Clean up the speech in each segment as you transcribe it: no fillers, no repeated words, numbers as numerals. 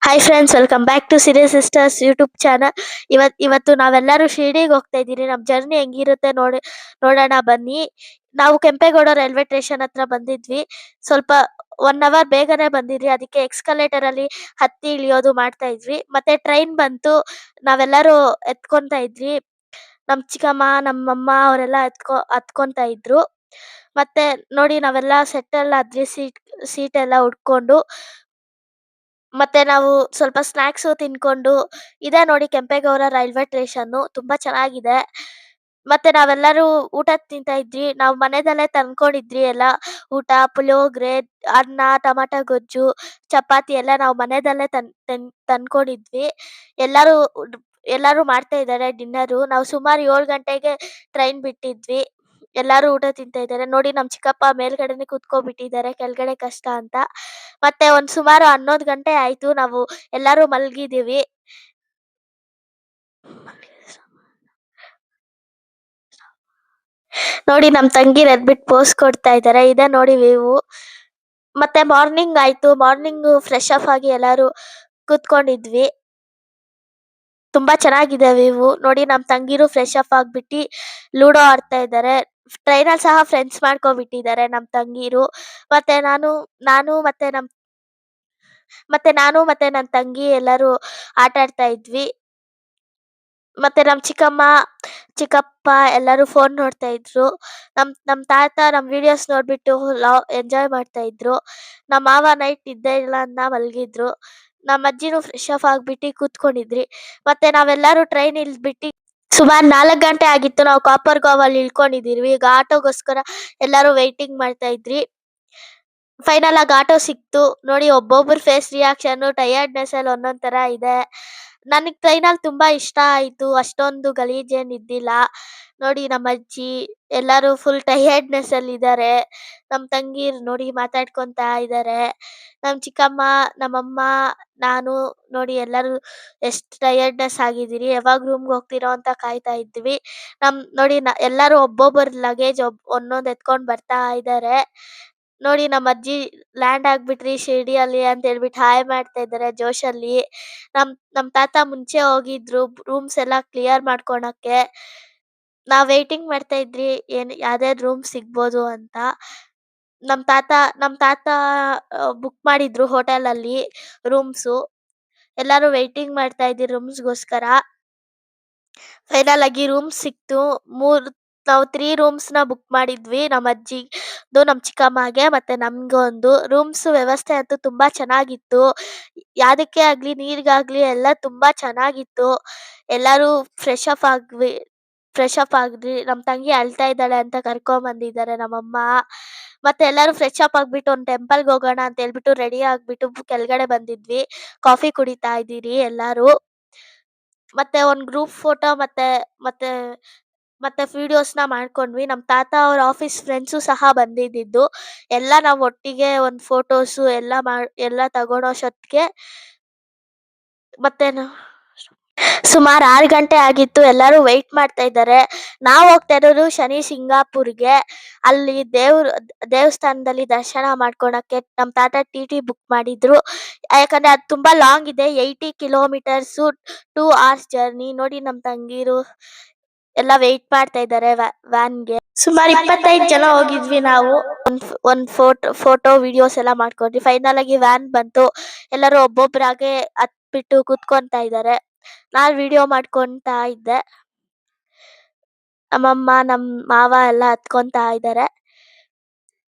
Hi friends, welcome back to Siri sisters YouTube channel. ಇವತ್ತು ನಾವೆಲ್ಲರೂ ಶಿರ್ಡಿಗೆ ಹೋಗ್ತಾ ಇದ್ದೀರಿ. ನಮ್ಮ ಜರ್ನಿ ಹೆಂಗಿರುತ್ತೆ ನೋಡೋಣ ಬನ್ನಿ. ನಾವು ಕೆಂಪೇಗೌಡ ರೈಲ್ವೆ ಸ್ಟೇಷನ್ ಹತ್ರ ಬಂದಿದ್ವಿ. ಸ್ವಲ್ಪ 1 ಅವರ್ ಬೇಗನೆ ಬಂದಿದ್ವಿ. ಅದಕ್ಕೆ ಎಕ್ಸ್ಕಲೇಟರ್ ಅಲ್ಲಿ ಹತ್ತಿ ಇಳಿಯೋದು ಮಾಡ್ತಾ ಇದ್ವಿ. ಮತ್ತೆ ಟ್ರೈನ್ ಬಂತು. ನಾವೆಲ್ಲರೂ ಎತ್ಕೊಂತ ಇದ್ವಿ. ನಮ್ ಚಿಕ್ಕಮ್ಮ, ನಮ್ಮಮ್ಮ ಅವರೆಲ್ಲ ಹತ್ಕೊಂತ ಇದ್ರು. ಮತ್ತೆ ನೋಡಿ, ನಾವೆಲ್ಲ ಸೆಟ್ಟಲ್ ಆದ್ವಿ. ಸೀಟ್ ಎಲ್ಲ ಉಟ್ಕೊಂಡು. ಮತ್ತೆ ನಾವು ಸ್ವಲ್ಪ ಸ್ನಾಕ್ಸು ತಿನ್ಕೊಂಡು, ಇದೆ ನೋಡಿ ಕೆಂಪೇಗೌಡ ರೈಲ್ವೆ ಸ್ಟೇಷನ್ನು. ತುಂಬಾ ಚೆನ್ನಾಗಿದೆ. ಮತ್ತೆ ನಾವೆಲ್ಲರೂ ಊಟ ತಿಂತಾ ಇದ್ವಿ. ನಾವು ಮನೆದಲ್ಲೇ ತಂದ್ಕೊಂಡಿದ್ವಿ ಎಲ್ಲ ಊಟ. ಪುಳಿಯೋಗರೆ, ಅನ್ನ, ಟೊಮಾಟೊ ಗೊಜ್ಜು, ಚಪಾತಿ ಎಲ್ಲ ನಾವು ಮನೆದಲ್ಲೇ ತಂದ್ಕೊಂಡಿದ್ವಿ. ಎಲ್ಲರೂ ಎಲ್ಲರೂ ಮಾಡ್ತಾ ಇದ್ದಾರೆ ಡಿನ್ನರು. ನಾವು ಸುಮಾರು 7 ಗಂಟೆಗೆ ಟ್ರೈನ್ ಬಿಟ್ಟಿದ್ವಿ. ಎಲ್ಲರೂ ಊಟ ತಿಂತಾ ಇದ್ದಾರೆ. ನೋಡಿ, ನಮ್ ಚಿಕ್ಕಪ್ಪ ಮೇಲ್ಗಡೆನೆ ಕೂತ್ಕೊಂಡ್ಬಿಟ್ಟಿದ್ದಾರೆ, ಕೆಳಗಡೆ ಕಷ್ಟ ಅಂತ. ಮತ್ತೆ ಒಂದ್ ಸುಮಾರು 11 ಗಂಟೆ ಆಯ್ತು. ನಾವು ಎಲ್ಲರೂ ಮಲ್ಗಿದೀವಿ. ನೋಡಿ, ನಮ್ ತಂಗಿ ಎದ್ಬಿಟ್ಟು ಪೋಸ್ ಕೊಡ್ತಾ ಇದ್ದಾರೆ. ಇದೆ ನೋಡಿ ವ್ಯೂ. ಮತ್ತೆ ಮಾರ್ನಿಂಗ್ ಆಯ್ತು. ಮಾರ್ನಿಂಗ್ ಫ್ರೆಶ್ ಅಪ್ ಆಗಿ ಎಲ್ಲರೂ ಕೂತ್ಕೊಂಡಿದ್ವಿ. ತುಂಬಾ ಚೆನ್ನಾಗಿದೆ ವ್ಯೂ. ನೋಡಿ, ನಮ್ ತಂಗಿರು ಫ್ರೆಶ್ ಅಪ್ ಆಗ್ಬಿಟ್ಟು ಲೂಡೋ ಆಡ್ತಾ ಇದ್ದಾರೆ. ಟ್ರೈನಲ್ಲಿ ಸಹ ಫ್ರೆಂಡ್ಸ್ ಮಾಡ್ಕೊಂಡ್ಬಿಟ್ಟಿದ್ದಾರೆ ನಮ್ ತಂಗೀರು. ಮತ್ತೆ ನಾನು ಮತ್ತೆ ಮತ್ತೆ ನನ್ ತಂಗಿ ಎಲ್ಲರೂ ಆಟ ಆಡ್ತಾ ಇದ್ವಿ. ಮತ್ತೆ ನಮ್ ಚಿಕ್ಕಮ್ಮ, ಚಿಕ್ಕಪ್ಪ ಎಲ್ಲರೂ ಫೋನ್ ನೋಡ್ತಾ ಇದ್ರು. ನಮ್ ತಾತ ನಮ್ ವಿಡಿಯೋಸ್ ನೋಡ್ಬಿಟ್ಟು ಎಂಜಾಯ್ ಮಾಡ್ತಾ ಇದ್ರು. ನಮ್ ಮಾವ ನೈಟ್ ನಿದ್ದೆ ಇಲ್ಲ ಅಂತ ಮಲ್ಗಿದ್ರು. ನಮ್ ಅಜ್ಜಿನೂ ಫ್ರೆಶ್ ಅಪ್ ಆಗ್ಬಿಟ್ಟು ಕೂತ್ಕೊಂಡಿದ್ರಿ. ಮತ್ತೆ ನಾವೆಲ್ಲರೂ ಟ್ರೈನ್ ಇಳ್ದ್ಬಿಟ್ಟು ಸುಮಾರು 4 ಗಂಟೆ ಆಗಿತ್ತು. ನಾವು ಕಾಪರ್ ಗೋವಲ್ಲಿ ಇಳ್ಕೊಂಡಿದೀವಿ. ಈಗ ಆಟೋಗೋಸ್ಕರ ಎಲ್ಲರೂ ವೈಟಿಂಗ್ ಮಾಡ್ತಾ ಇದ್ರಿ. ಫೈನಲ್ ಆಗಿ ಆಟೋ ಸಿಕ್ತು. ನೋಡಿ, ಒಬ್ಬೊಬ್ರ ಫೇಸ್ ರಿಯಾಕ್ಷನ್, ಟಯರ್ಡ್ನೆಸ್ ಅಲ್ಲಿ ಒಂದೊಂದ್ ತರ ಇದೆ. ನನಗ್ ಟ್ರೈನಲ್ಲಿ ತುಂಬಾ ಇಷ್ಟ ಆಯ್ತು. ಅಷ್ಟೊಂದು ಗಲೀಜೇನ್ ಇದ್ದಿಲ್ಲ. ನೋಡಿ, ನಮ್ಮ ಅಜ್ಜಿ ಎಲ್ಲರೂ ಫುಲ್ ಟಯರ್ಡ್ನೆಸ್ ಅಲ್ಲಿ ಇದ್ದಾರೆ. ನಮ್ ತಂಗೀರ್ ನೋಡಿ ಮಾತಾಡ್ಕೊಂತ ಇದ್ದಾರೆ. ನಮ್ ಚಿಕ್ಕಮ್ಮ, ನಮ್ಮಮ್ಮ, ನಾನು ನೋಡಿ ಎಲ್ಲರೂ ಎಷ್ಟ್ ಟಯರ್ಡ್ನೆಸ್ ಆಗಿದ್ದೀರಿ. ಯಾವಾಗ ರೂಮ್ಗೆ ಹೋಗ್ತಿರೋ ಅಂತ ಕಾಯ್ತಾ ಇದ್ವಿ. ನೋಡಿ, ಎಲ್ಲರೂ ಒಬ್ಬೊಬ್ಬರ ಲಗೇಜ್ ಒಂದೊಂದ್ ಎತ್ಕೊಂಡ್ ಬರ್ತಾ ಇದ್ದಾರೆ. ನೋಡಿ, ನಮ್ಮ ಅಜ್ಜಿ ಲ್ಯಾಂಡ್ ಆಗ್ಬಿಟ್ರಿ ಶಿರ್ಡಿಯಲ್ಲಿ ಅಂತ ಹೇಳ್ಬಿಟ್ಟು ಹಾಯ್ ಮಾಡ್ತಾ ಇದ್ದಾರೆ ಜೋಶಲ್ಲಿ. ನಮ್ ತಾತ ಮುಂಚೆ ಹೋಗಿದ್ರು ರೂಮ್ಸ್ ಎಲ್ಲ ಕ್ಲಿಯರ್ ಮಾಡ್ಕೊಳಕ್ಕೆ. ನಾವ್ ವೇಟಿಂಗ್ ಮಾಡ್ತಾ ಇದ್ರಿ ಯಾವ್ದಾದ್ ರೂಮ್ ಸಿಗ್ಬೋದು ಅಂತ. ನಮ್ ತಾತ ಬುಕ್ ಮಾಡಿದ್ರು ಹೋಟೆಲ್ ಅಲ್ಲಿ ರೂಮ್ಸು. ಎಲ್ಲಾರು ವೇಟಿಂಗ್ ಮಾಡ್ತಾ ಇದ್ರಿ ರೂಮ್ಸ್ಗೋಸ್ಕರ. ಫೈನಲ್ ಆಗಿ ರೂಮ್ ಸಿಕ್ತು. ನಾವು 3 ರೂಮ್ಸ್ ನ ಬುಕ್ ಮಾಡಿದ್ವಿ. ನಮ್ಮ ಅಜ್ಜಿದು, ನಮ್ ಚಿಕ್ಕಮ್ಮಗೆ ಮತ್ತೆ ನಮ್ಗೊಂದು. ರೂಮ್ಸ್ ವ್ಯವಸ್ಥೆ ಅಂತೂ ತುಂಬಾ ಚೆನ್ನಾಗಿತ್ತು. ಯಾವ್ದಕ್ಕೆ ಆಗ್ಲಿ, ನೀರ್ಗಾಗ್ಲಿ ಎಲ್ಲ ತುಂಬಾ ಚೆನ್ನಾಗಿತ್ತು. ಎಲ್ಲಾರು ಫ್ರೆಶ್ ಅಪ್ ಆಗ್ವಿ ಫ್ರೆಶ್ ಅಪ್ ಆದ್ರಿ. ನಮ್ ತಂಗಿ ಅಳ್ತಾ ಇದ್ದಾಳೆ ಅಂತ ಕರ್ಕೊಂಡ್ ಬಂದಿದ್ದಾರೆ ನಮ್ಮಮ್ಮ. ಮತ್ತೆ ಎಲ್ಲಾರು ಫ್ರೆಶ್ ಅಪ್ ಆಗ್ಬಿಟ್ಟು ಒಂದ್ ಟೆಂಪಲ್ಗೆ ಹೋಗೋಣ ಅಂತ ಹೇಳ್ಬಿಟ್ಟು ರೆಡಿ ಆಗ್ಬಿಟ್ಟು ಕೆಳಗಡೆ ಬಂದಿದ್ವಿ. ಕಾಫಿ ಕುಡಿತಾ ಇದ್ದೀರಿ ಎಲ್ಲಾರು. ಮತ್ತೆ ಒಂದ್ ಗ್ರೂಪ್ ಫೋಟೋ ಮತ್ತೆ ಮತ್ತೆ ಮತ್ತೆ ವಿಡಿಯೋಸ್ನ ಮಾಡ್ಕೊಂಡ್ವಿ. ನಮ್ ತಾತ ಅವ್ರ ಆಫೀಸ್ ಫ್ರೆಂಡ್ಸು ಸಹ ಬಂದಿದ್ದು. ಎಲ್ಲ ನಾವ್ ಒಟ್ಟಿಗೆ ಒಂದ್ ಫೋಟೋಸು ಎಲ್ಲ ತಗೊಳೋಷ್ಟೊತ್ತಿಗೆ ಮತ್ತೆ ಸುಮಾರು 6 ಗಂಟೆ ಆಗಿತ್ತು. ಎಲ್ಲರೂ ವೆಯ್ಟ್ ಮಾಡ್ತಾ ಇದ್ದಾರೆ. ನಾವು ಹೋಗ್ತಾ ಇರೋದು ಶನಿ ಸಿಂಗಾಪುರ್ಗೆ. ಅಲ್ಲಿ ದೇವಸ್ಥಾನದಲ್ಲಿ ದರ್ಶನ ಮಾಡ್ಕೊಳಕ್ಕೆ ನಮ್ ತಾತ ಟಿ ಬುಕ್ ಮಾಡಿದ್ರು. ಯಾಕಂದ್ರೆ ಅದು ತುಂಬಾ ಲಾಂಗ್ ಇದೆ. 80 ಕಿಲೋಮೀಟರ್ಸು, 2 hours ಜರ್ನಿ. ನೋಡಿ, ನಮ್ ತಂಗೀರು ಎಲ್ಲ ವೆಯ್ಟ್ ಮಾಡ್ತಾ ಇದ್ದಾರೆ ವ್ಯಾನ್ಗೆ. ಸುಮಾರು 25 ಜನ ಹೋಗಿದ್ವಿ ನಾವು. ಒಂದ್ ಫೋಟೋ ವಿಡಿಯೋಸ್ ಎಲ್ಲ ಮಾಡ್ಕೊಂಡ್ವಿ. ಫೈನಲ್ ಆಗಿ ವ್ಯಾನ್ ಬಂತು. ಎಲ್ಲರೂ ಒಬ್ಬೊಬ್ರಾಗೆ ಹತ್ಬಿಟ್ಟು ಕೂತ್ಕೊಂತ ಇದ್ದಾರೆ. ನಾನ್ ವಿಡಿಯೋ ಮಾಡ್ಕೊಂತ ಇದ್ದೆ. ನಮ್ಮಮ್ಮ, ನಮ್ ಮಾವ ಎಲ್ಲ ಹತ್ಕೊಂತ ಇದ್ದಾರೆ.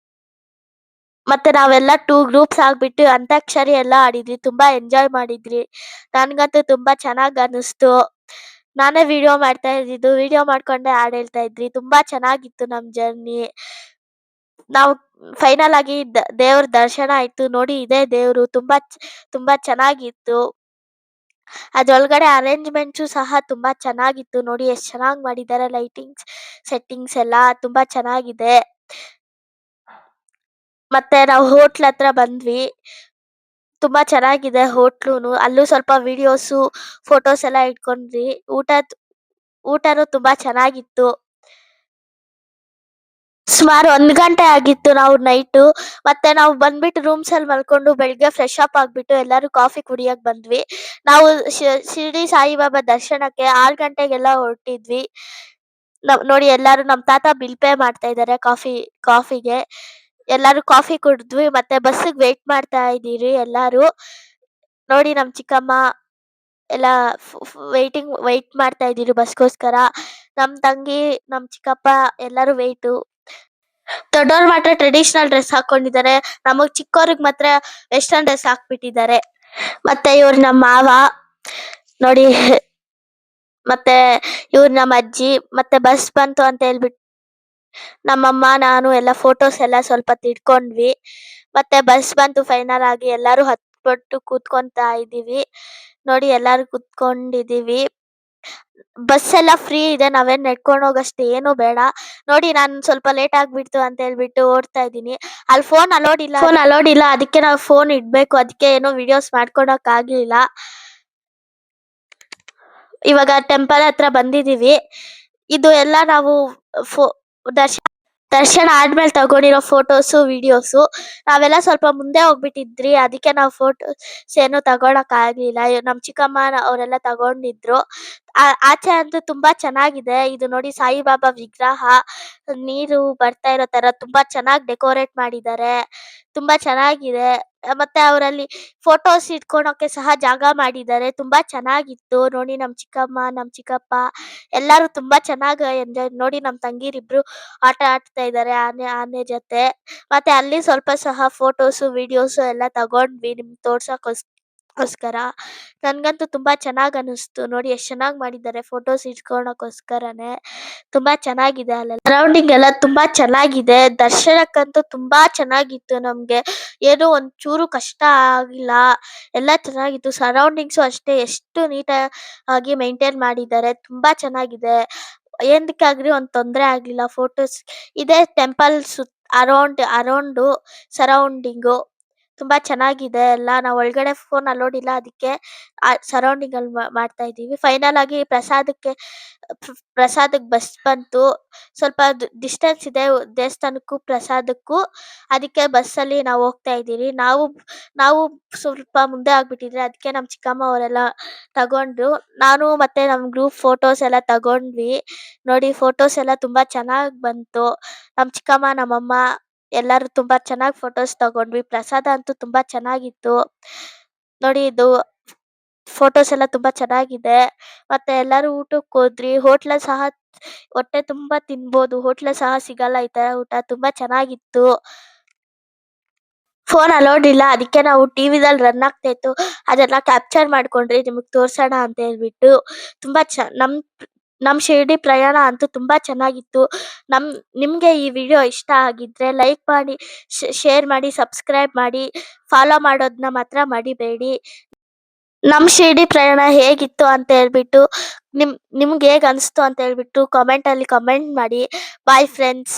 ಮತ್ತೆ ನಾವೆಲ್ಲ 2 ಗ್ರೂಪ್ಸ್ ಆಗ್ಬಿಟ್ಟು ಅಂತ್ಯಾಕ್ಷರಿ ಎಲ್ಲ ಆಡಿದ್ವಿ. ತುಂಬಾ ಎಂಜಾಯ್ ಮಾಡಿದ್ರಿ. ನನ್ಗಂತೂ ತುಂಬಾ ಚೆನ್ನಾಗ್ ಅನಿಸ್ತು. ನಾನೇ ವಿಡಿಯೋ ಮಾಡ್ತಾ ಇದ್ದಿದ್ದು. ವಿಡಿಯೋ ಮಾಡ್ಕೊಂಡೆ ಹಾಡ್ ಹೇಳ್ತಾ ಇದ್ರಿ. ತುಂಬಾ ಚೆನ್ನಾಗಿತ್ತು ನಮ್ ಜರ್ನಿ. ನಾವು ಫೈನಲ್ ಆಗಿ ದೇವ್ರ ದರ್ಶನ ಆಯ್ತು. ನೋಡಿ, ಇದೇ ದೇವ್ರು. ತುಂಬಾ ಚೆನ್ನಾಗಿತ್ತು. ಅದ್ರೊಳಗಡೆ ಅರೇಂಜ್ಮೆಂಟ್ಸು ಸಹ ತುಂಬಾ ಚೆನ್ನಾಗಿತ್ತು. ನೋಡಿ, ಎಷ್ಟ್ ಚೆನ್ನಾಗ್ ಮಾಡಿದ್ದಾರೆ. ಲೈಟಿಂಗ್ಸ್ ಸೆಟ್ಟಿಂಗ್ಸ್ ಎಲ್ಲ ತುಂಬಾ ಚೆನ್ನಾಗಿದೆ. ಮತ್ತೆ ನಾವು ಹೋಟ್ಲ್ ಹತ್ರ ಬಂದ್ವಿ. ತುಂಬಾ ಚೆನ್ನಾಗಿದೆ ಹೋಟ್ಲುನು. ಅಲ್ಲೂ ಸ್ವಲ್ಪ ವಿಡಿಯೋಸು, ಫೋಟೋಸ್ ಎಲ್ಲ ಇಟ್ಕೊಂಡ್ವಿ. ಊಟನೂ ತುಂಬಾ ಚೆನ್ನಾಗಿತ್ತು. ಸುಮಾರು 1 ಗಂಟೆ ಆಗಿತ್ತು ನಾವು ನೈಟು. ಮತ್ತೆ ನಾವು ಬಂದ್ಬಿಟ್ಟು ರೂಮ್ಸಲ್ಲಿ ಮಲ್ಕೊಂಡು ಬೆಳಿಗ್ಗೆ ಫ್ರೆಶ್ ಅಪ್ ಆಗ್ಬಿಟ್ಟು ಎಲ್ಲರೂ ಕಾಫಿ ಕುಡಿಯಕ್ ಬಂದ್ವಿ. ನಾವು ಶಿರ್ಡಿ ಸಾಯಿಬಾಬಾ ದರ್ಶನಕ್ಕೆ 6 ಗಂಟೆಗೆಲ್ಲ ಹೊರಟಿದ್ವಿ. ನೋಡಿ ಎಲ್ಲಾರು ನಮ್ ತಾತ ಬಿಲ್ ಪೇ ಮಾಡ್ತಾ ಇದ್ದಾರೆ ಕಾಫಿಗೆ. ಎಲ್ಲಾರು ಕಾಫಿ ಕುಡಿದ್ವಿ ಮತ್ತೆ ಬಸ್ಸಿಗೆ ವೇಟ್ ಮಾಡ್ತಾ ಇದೀರಿ ಎಲ್ಲಾರು. ನೋಡಿ ನಮ್ ಚಿಕ್ಕಮ್ಮ ಎಲ್ಲ ವೇಟ್ ಮಾಡ್ತಾ ಇದೀರಿ ಬಸ್‌ಗೋಸ್ಕರ. ನಮ್ ತಂಗಿ, ನಮ್ ಚಿಕ್ಕಪ್ಪ ಎಲ್ಲರೂ ವೇಟು. ದೊಡ್ಡೋರು ಮಾತ್ರ ಟ್ರೆಡಿಷನಲ್ ಡ್ರೆಸ್ ಹಾಕೊಂಡಿದ್ದಾರೆ. ನಮಗ್ ಚಿಕ್ಕೋರಿಗ್ ಮಾತ್ರ ವೆಸ್ಟರ್ನ್ ಡ್ರೆಸ್ ಹಾಕ್ಬಿಟ್ಟಿದ್ದಾರೆ. ಮತ್ತೆ ಇವ್ರು ನಮ್ಮ ಮಾವ ನೋಡಿ. ಮತ್ತೆ ಇವ್ರು ನಮ್ಮ ಅಜ್ಜಿ. ಮತ್ತೆ ಬಸ್ ಬಂತು ಅಂತ ಹೇಳ್ಬಿಟ್ಟು ನಮ್ಮಮ್ಮ ನಾನು ಎಲ್ಲ ಫೋಟೋಸ್ ಎಲ್ಲ ಸ್ವಲ್ಪ ತಿಡ್ಕೊಂಡ್ವಿ. ಮತ್ತೆ ಬಸ್ ಬಂತು ಫೈನಲ್ ಆಗಿ ಎಲ್ಲಾರು ಹತ್ಬಿಟ್ಟು ಕೂತ್ಕೊಂತಾ ಇದೀವಿ. ನೋಡಿ ಎಲ್ಲಾರು ಕುತ್ಕೊಂಡಿದೀವಿ. ಬಸ್ ಎಲ್ಲ ಫ್ರೀ ಇದೆ. ನಾವೇನ್ ನಡ್ಕೊಂಡ್ ಹೋಗಷ್ಟು ಏನು ಬೇಡ. ನೋಡಿ ನಾನ್ ಸ್ವಲ್ಪ ಲೇಟ್ ಆಗ್ಬಿಡ್ತು ಅಂತ ಹೇಳ್ಬಿಟ್ಟು ಓಡ್ತಾ ಇದೀನಿ. ಅಲ್ಲಿ ಫೋನ್ ಅಲೋಡ್ ಇಲ್ಲ. ಅದಕ್ಕೆ ನಾವು ಫೋನ್ ಇಡ್ಬೇಕು. ಅದಕ್ಕೆ ಏನೋ ವಿಡಿಯೋಸ್ ಮಾಡ್ಕೊಳಕ್ ಆಗ್ಲಿಲ್ಲ. ಇವಾಗ ಟೆಂಪಲ್ ಹತ್ರ ಬಂದಿದೀವಿ. ಇದು ಎಲ್ಲ ನಾವು ಫೋ ದರ್ಶನ ಆದ್ಮೇಲೆ ತಗೊಂಡಿರೋ ಫೋಟೋಸು, ವಿಡಿಯೋಸು. ನಾವೆಲ್ಲ ಸ್ವಲ್ಪ ಮುಂದೆ ಹೋಗ್ಬಿಟ್ಟಿದ್ರಿ. ಅದಕ್ಕೆ ನಾವು ಫೋಟೋಸ್ ಏನು ತಗೊಳಕ್ ಆಗ್ಲಿಲ್ಲ. ನಮ್ ಚಿಕ್ಕಮ್ಮ ಅವರೆಲ್ಲ ತಗೊಂಡಿದ್ರು. ಆಚೆ ಅಂತೂ ತುಂಬಾ ಚೆನ್ನಾಗಿದೆ. ಇದು ನೋಡಿ ಸಾಯಿಬಾಬಾ ವಿಗ್ರಹ. ನೀರು ಬರ್ತಾ ಇರೋ ತರ ತುಂಬಾ ಚೆನ್ನಾಗಿ ಡೆಕೋರೇಟ್ ಮಾಡಿದ್ದಾರೆ. ತುಂಬಾ ಚೆನ್ನಾಗಿದೆ. ಮತ್ತೆ ಅವರಲ್ಲಿ ಫೋಟೋಸ್ ಇಟ್ಕೊಳಕ್ಕೆ ಸಹ ಜಾಗ ಮಾಡಿದ್ದಾರೆ. ತುಂಬಾ ಚೆನ್ನಾಗಿತ್ತು. ನೋಡಿ ನಮ್ ಚಿಕ್ಕಮ್ಮ, ನಮ್ ಚಿಕ್ಕಪ್ಪ ಎಲ್ಲಾರು ತುಂಬಾ ಚೆನ್ನಾಗಿ ಎಂಜಾಯ್. ನೋಡಿ ನಮ್ ತಂಗೀರಿಬ್ರು ಆಟ ಆಡ್ತಾ ಇದ್ದಾರೆ ಆನೆ ಜೊತೆ. ಮತ್ತೆ ಅಲ್ಲಿ ಸ್ವಲ್ಪ ಸಹ ಫೋಟೋಸು, ವಿಡಿಯೋಸು ಎಲ್ಲ ತಗೊಂಡ್ವಿ ನಿಮ್ಗೆ ತೋರ್ಸಕ್ಕೋಸ್ಕರ. ನನ್ಗಂತೂ ತುಂಬಾ ಚೆನ್ನಾಗ್ ಅನಿಸ್ತು. ನೋಡಿ ಎಷ್ಟ್ ಚೆನ್ನಾಗ್ ಮಾಡಿದ್ದಾರೆ ಫೋಟೋಸ್ ಇಟ್ಕೊಳಕ್ಕೋಸ್ಕರನೇ. ತುಂಬಾ ಚೆನ್ನಾಗಿದೆ. ಅಲ್ಲೆಲ್ಲ ಸರೌಂಡಿಂಗ್ ಎಲ್ಲ ತುಂಬಾ ಚೆನ್ನಾಗಿದೆ. ದರ್ಶನಕ್ಕಂತೂ ತುಂಬಾ ಚೆನ್ನಾಗಿತ್ತು ನಮ್ಗೆ. ಏನು ಒಂಚೂರು ಕಷ್ಟ ಆಗಿಲ್ಲ. ಎಲ್ಲ ಚೆನ್ನಾಗಿತ್ತು. ಸರೌಂಡಿಂಗ್ಸು ಅಷ್ಟೇ ಎಷ್ಟು ನೀಟಾಗಿ ಮೇಂಟೈನ್ ಮಾಡಿದ್ದಾರೆ. ತುಂಬಾ ಚೆನ್ನಾಗಿದೆ. ಏನಕ್ಕಾಗ್ಲಿ ಒಂದ್ ತೊಂದ್ರೆ ಆಗ್ಲಿಲ್ಲ. ಫೋಟೋಸ್ ಇದೇ ಟೆಂಪಲ್ ಅರೌಂಡು ಸರೌಂಡಿಂಗು ತುಂಬಾ ಚೆನ್ನಾಗಿದೆ ಎಲ್ಲ. ನಾವು ಒಳಗಡೆ ಫೋನ್ ಅಲೋಡ್ ಇಲ್ಲ. ಅದಕ್ಕೆ ಸರೌಂಡಿಂಗ್ ಅಲ್ಲಿ ಮಾಡ್ತಾ ಇದೀವಿ. ಫೈನಲ್ ಆಗಿ ಪ್ರಸಾದಕ್ಕೆ ಬಸ್ ಬಂತು. ಸ್ವಲ್ಪ ಡಿಸ್ಟೆನ್ಸ್ ಇದೆ ದೇವಸ್ಥಾನಕ್ಕೂ ಪ್ರಸಾದಕ್ಕೂ. ಅದಕ್ಕೆ ಬಸ್ಸಲ್ಲಿ ನಾವು ಹೋಗ್ತಾ ಇದ್ದೀವಿ. ನಾವು ಸ್ವಲ್ಪ ಮುಂದೆ ಆಗ್ಬಿಟ್ಟಿದ್ರೆ ಅದಕ್ಕೆ ನಮ್ ಚಿಕ್ಕಮ್ಮ ಅವರೆಲ್ಲ ತಗೊಂಡ್ರು. ನಾನು ಮತ್ತೆ ನಮ್ ಗ್ರೂಪ್ ಫೋಟೋಸ್ ಎಲ್ಲ ತಗೊಂಡ್ವಿ. ನೋಡಿ ಫೋಟೋಸ್ ಎಲ್ಲ ತುಂಬಾ ಚೆನ್ನಾಗ್ ಬಂತು. ನಮ್ ಚಿಕ್ಕಮ್ಮ, ನಮ್ಮಮ್ಮ ಎಲ್ಲರೂ ತುಂಬಾ ಚೆನ್ನಾಗ್ ಫೋಟೋಸ್ ತಗೊಂಡ್ವಿ. ಪ್ರಸಾದ ಅಂತೂ ತುಂಬಾ ಚೆನ್ನಾಗಿತ್ತು. ನೋಡಿ ಇದು ಫೋಟೋಸ್ ಎಲ್ಲ ತುಂಬಾ ಚೆನ್ನಾಗಿದೆ. ಮತ್ತೆ ಎಲ್ಲರೂ ಊಟಕ್ಕೆ ಹೋದ್ರಿ. ಹೋಟ್ಲಲ್ಲಿ ಸಹ ಹೊಟ್ಟೆ ತುಂಬಾ ತಿನ್ಬೋದು. ಹೋಟ್ಲಲ್ಲಿ ಸಹ ಸಿಗಲ್ಲ ಈ ತರ ಊಟ. ತುಂಬಾ ಚೆನ್ನಾಗಿತ್ತು. ಫೋನ್ ಅಲೋಡ್ ಇಲ್ಲ. ಅದಕ್ಕೆ ನಾವು ಟಿವಿದಲ್ಲಿ ರನ್ ಆಗ್ತಾ ಇತ್ತು ಅದೆಲ್ಲ ಕ್ಯಾಪ್ಚರ್ ಮಾಡ್ಕೊಂಡ್ರಿ ನಿಮಗ್ ತೋರ್ಸೋಣ ಅಂತ ಹೇಳ್ಬಿಟ್ಟು. ತುಂಬಾ ನಮ್ ಶಿರ್ಡಿ ಪ್ರಯಾಣ ಅಂತೂ ತುಂಬಾ ಚೆನ್ನಾಗಿತ್ತು. ನಿಮ್ಗೆ ಈ ವಿಡಿಯೋ ಇಷ್ಟ ಆಗಿದ್ರೆ ಲೈಕ್ ಮಾಡಿ, ಶೇರ್ ಮಾಡಿ, ಸಬ್ಸ್ಕ್ರೈಬ್ ಮಾಡಿ, ಫಾಲೋ ಮಾಡೋದನ್ನ ಮಾತ್ರ ಮರಿಬೇಡಿ. ನಮ್ ಶಿರ್ಡಿ ಪ್ರಯಾಣ ಹೇಗಿತ್ತು ಅಂತ ಹೇಳ್ಬಿಟ್ಟು ನಿಮ್ಗೆ ಹೇಗ್ ಅನ್ಸ್ತು ಅಂತ ಹೇಳ್ಬಿಟ್ಟು ಕಾಮೆಂಟ್ ಅಲ್ಲಿ ಕಮೆಂಟ್ ಮಾಡಿ. Bye friends.